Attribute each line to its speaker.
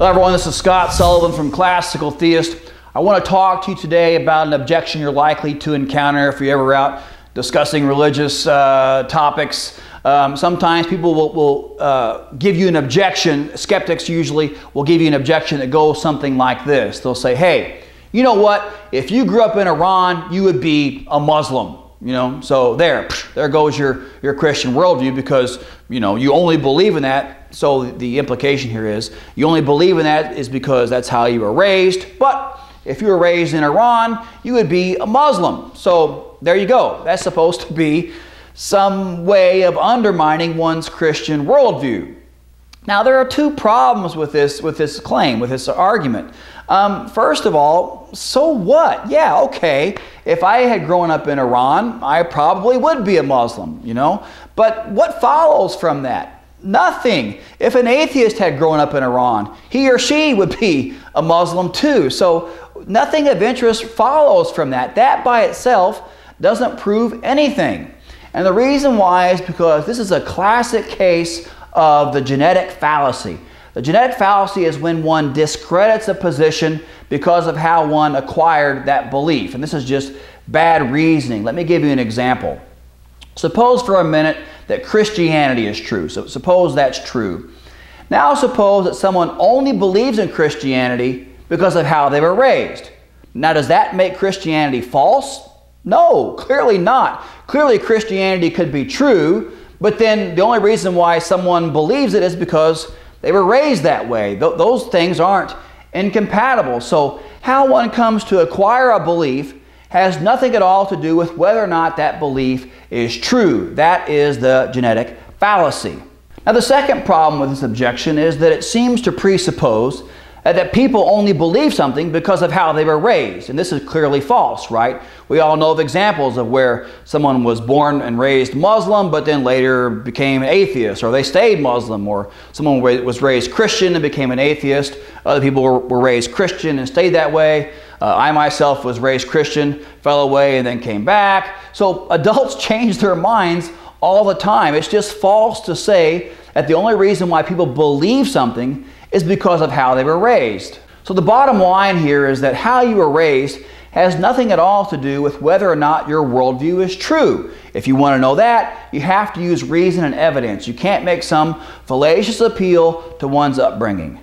Speaker 1: Hello everyone, this is Scott Sullivan from Classical Theist. I want to talk to you today about an objection you're likely to encounter if you're ever out discussing religious topics. Sometimes people will give you an objection. Skeptics usually will give you an objection that goes something like this. They'll say, hey, you know what? If you grew up in Iran, you would be a Muslim. So there goes your Christian worldview because, you only believe in that. So the implication here is you only believe in that is because that's how you were raised. But if you were raised in Iran, you would be a Muslim. So there you go. That's supposed to be some way of undermining one's Christian worldview. Now there are two problems with this claim, with this argument. First of all, so what? Yeah, okay. If I had grown up in Iran, I probably would be a Muslim, But what follows from that? Nothing. If an atheist had grown up in Iran, he or she would be a Muslim too. So nothing of interest follows from that. That by itself doesn't prove anything. And the reason why is because this is a classic case of the genetic fallacy. The genetic fallacy is when one discredits a position because of how one acquired that belief. And this is just bad reasoning. Let me give you an example. Suppose for a minute that Christianity is true. So suppose that's true. Now suppose that someone only believes in Christianity because of how they were raised. Now does that make Christianity false? No, clearly not. Clearly Christianity could be true, but then the only reason why someone believes it is because they were raised that way. Those things aren't incompatible. So how one comes to acquire a belief has nothing at all to do with whether or not that belief is true. That is the genetic fallacy. Now the second problem with this objection is that it seems to presuppose that people only believe something because of how they were raised. And this is clearly false, right? We all know of examples of where someone was born and raised Muslim, but then later became an atheist, or they stayed Muslim, or someone was raised Christian and became an atheist. Other people were raised Christian and stayed that way. I myself was raised Christian, fell away, and then came back. So adults change their minds all the time. It's just false to say that the only reason why people believe something is because of how they were raised. So the bottom line here is that how you were raised has nothing at all to do with whether or not your worldview is true. If you want to know that, you have to use reason and evidence. You can't make some fallacious appeal to one's upbringing.